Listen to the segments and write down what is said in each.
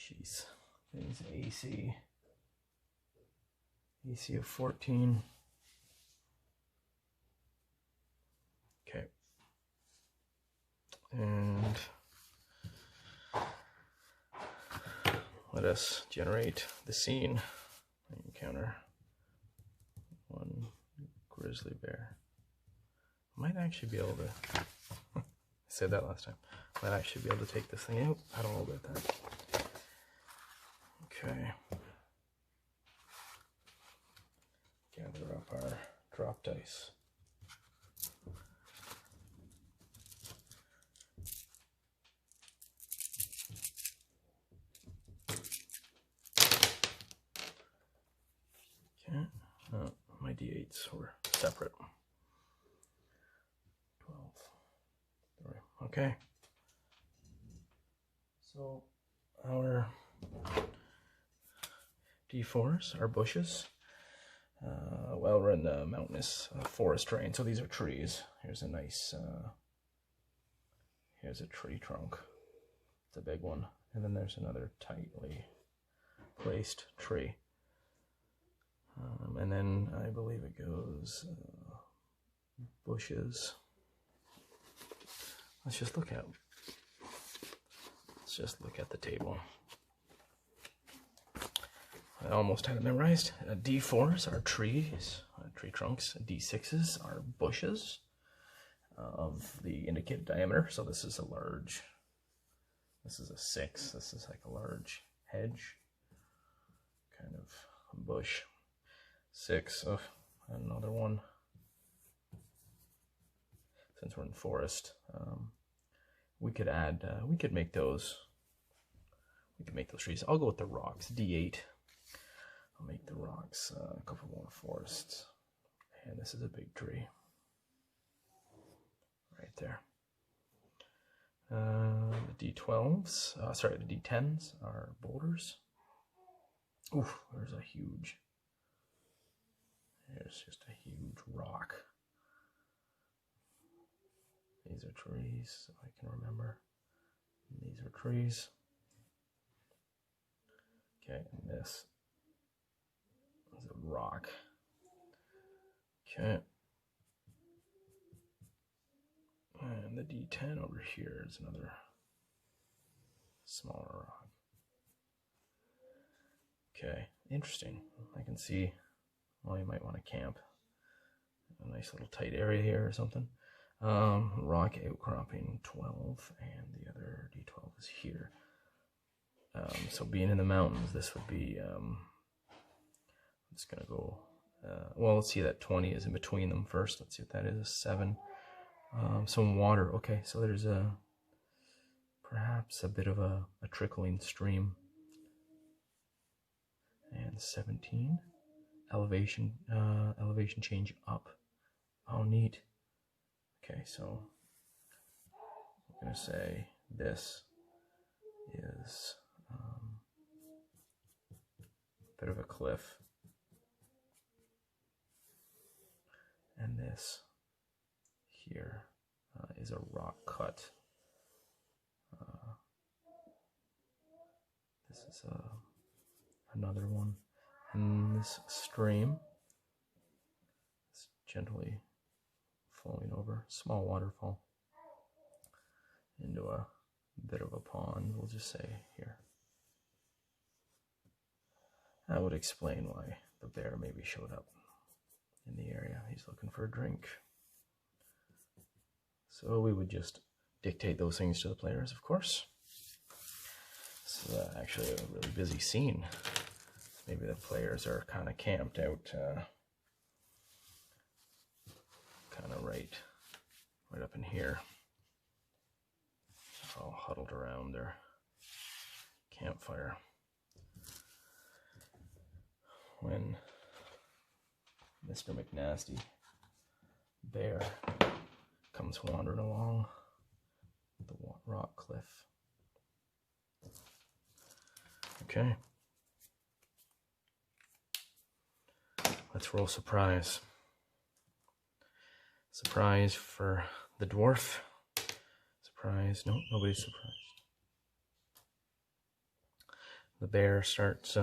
Jeez. Things AC of 14. Okay. And let us generate the scene. Encounter one grizzly bear. Might actually be able to, I said that last time, might actually be able to take this thing out. I don't know about that. Okay. Gather up our drop dice. Okay. My d8s were separate. 12. 3. Okay. So our d4s are bushes. Well, we're in the mountainous forest terrain, so these are trees. Here's a nice, here's a tree trunk. It's a big one. And then there's another tightly placed tree. And then I believe it goes bushes. Let's just look at the table. I almost had it memorized. D4s are trees, tree trunks. D6s are bushes of the indicated diameter. So this is a large, this is a 6. This is like a large hedge, kind of a bush. 6 of another one. Since we're in forest, we could add, we could make those trees. I'll go with the rocks, D8. I'll make the rocks a couple more forests. And this is a big tree. Right there. The D12s, sorry, the D10s are boulders. Oof, there's just a huge rock. These are trees, if I can remember. These are trees. Okay, and this is a rock. Okay. And the D10 over here is another smaller rock. Okay, interesting. I can see, well, you might want to camp. A nice little tight area here or something. Rock outcropping 12, and the other D12 is here. So being in the mountains, this would be, it's gonna go, well, let's see, that 20 is in between them first. Let's see what that is, a 7. Some water, okay, so there's perhaps a bit of a trickling stream. And 17, elevation change up. Oh, neat. Okay, so I'm gonna say this is a bit of a cliff, and this here is a rock cut. This is another one, and this stream is gently flowing over, small waterfall, into a bit of a pond, we'll just say here. That would explain why the bear maybe showed up in the area. He's looking for a drink. So we would just dictate those things to the players, of course. This is actually a really busy scene. Maybe the players are kind of camped out, kind of right up in here, all huddled around their campfire. When Mr. McNasty Bear comes wandering along the rock cliff. Okay. Let's roll surprise. Surprise for the dwarf. Surprise. No, nobody's surprised. the bear starts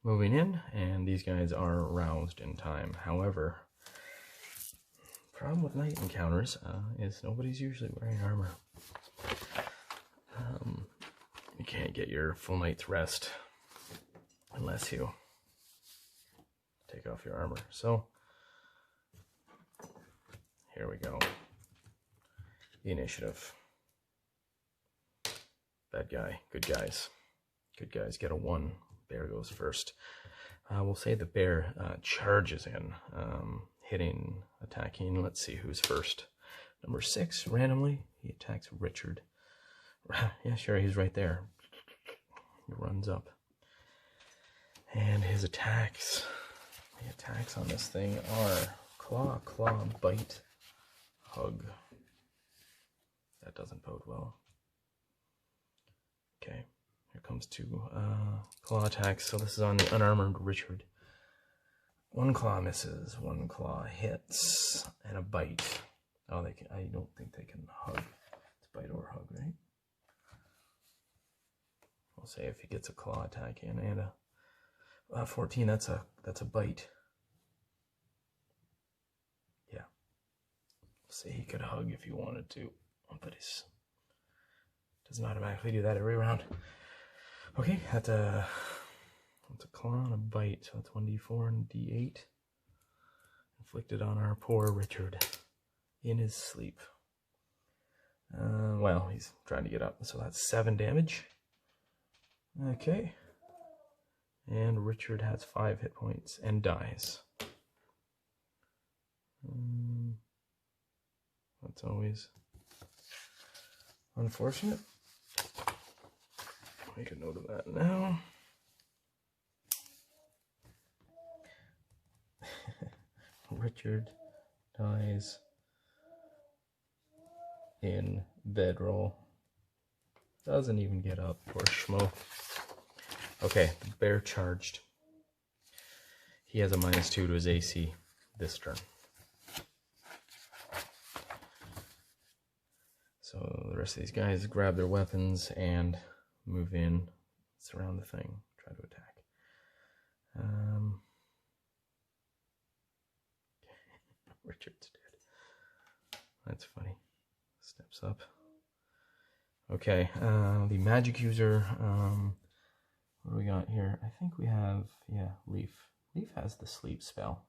moving in, and these guys are roused in time. However, problem with night encounters is nobody's usually wearing armor. You can't get your full night's rest unless you take off your armor. So here we go. The initiative. Bad guy, good guys. Good guys get a 1. Bear goes first. We'll say the bear charges in, hitting, attacking. Let's see who's first. Number 6, randomly, he attacks Richard. Yeah, sure, he's right there. He runs up. And his attacks, the attacks on this thing are claw, bite, hug. That doesn't bode well. Okay, here comes 2 claw attacks. So this is on the unarmored Richard. 1 claw misses, 1 claw hits, and a bite. Oh, they can, I don't think they can hug. It's bite or hug, right? We'll say if he gets a claw attack in and a 14, that's a bite. Yeah. We'll say he could hug if he wanted to, but he doesn't automatically do that every round. Okay, that's a claw and a bite, so that's 1d4 and d8 inflicted on our poor Richard in his sleep. Well, he's trying to get up, so that's 7 damage. Okay, and Richard has 5 hit points and dies. That's always unfortunate. Make a note of that now. Richard dies in bedroll. Doesn't even get up, poor schmo. Okay, the bear charged. He has a -2 to his AC this turn. So the rest of these guys grab their weapons and move in, surround the thing, try to attack. Richard's dead. That's funny. Steps up. Okay, the magic user, what do we got here? I think we have, yeah, Leaf. Leaf has the sleep spell.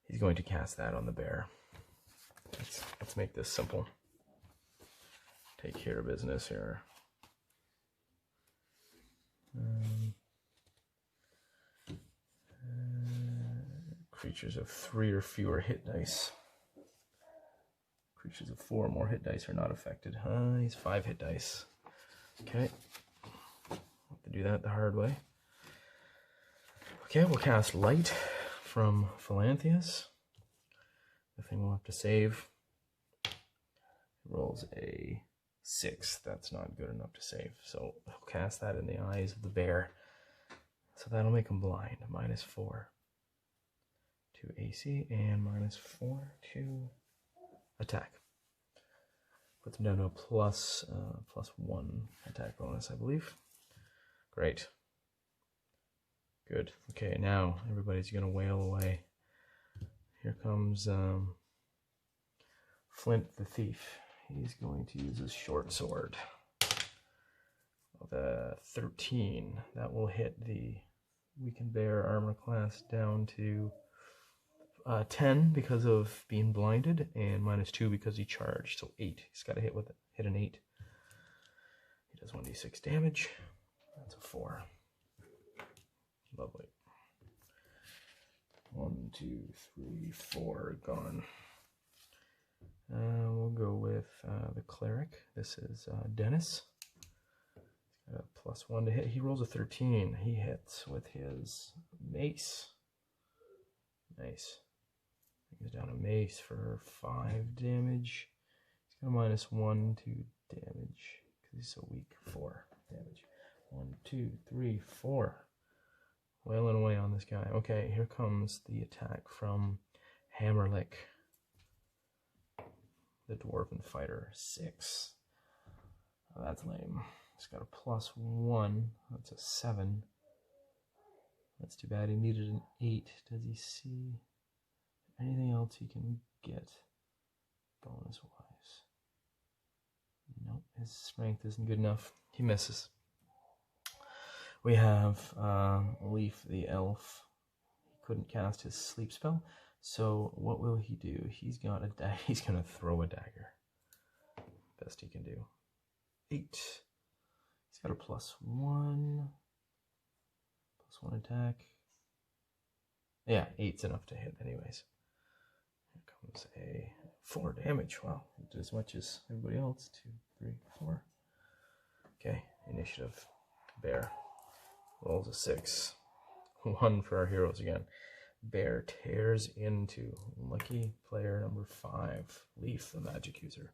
He's going to cast that on the bear. Let's make this simple. Take care of business here. Creatures of 3 or fewer hit dice. Creatures of 4 or more hit dice are not affected. He's 5 hit dice. Okay. Have to do that the hard way. Okay, we'll cast Light from Philantheus. The thing we'll have to save. It rolls a 6. That's not good enough to save. So we'll cast that in the eyes of the bear. So that'll make him blind. -4 to AC and -4 to attack. Puts him down to a +1 attack bonus, I believe. Great. Good. Okay, now everybody's going to wail away. Here comes Flint the Thief. He's going to use his short sword. With a 13. That will hit the weakened bear armor class down to 10 because of being blinded, and -2 because he charged, so 8. He's got to hit with it. Hit an 8. He does 1d6 damage. That's a 4. Lovely. 1, 2, 3, 4 gone. We'll go with the cleric. This is Dennis. He's got a +1 to hit. He rolls a 13. He hits with his mace. Nice. He's down a mace for 5 damage. He's got a -1 to damage because he's so weak. 4 damage. 1, 2, 3, 4. Wailing away on this guy. Okay, here comes the attack from Hammerlick, the dwarven fighter. 6. Oh, that's lame. He's got a +1. That's a 7. That's too bad. He needed an 8. Does he see anything else he can get bonus-wise? Nope, his strength isn't good enough. He misses. We have Leaf the elf. He couldn't cast his sleep spell. So what will he do? He's got a he's gonna throw a dagger. Best he can do. 8. He's got a +1. +1 attack. Yeah, 8's enough to hit anyways. Here comes a 4 damage. Wow, he did as much as everybody else. 2, 3, 4. Okay, initiative. Bear rolls a 6. 1 for our heroes again. Bear tears into lucky player number 5, Leaf, the magic user.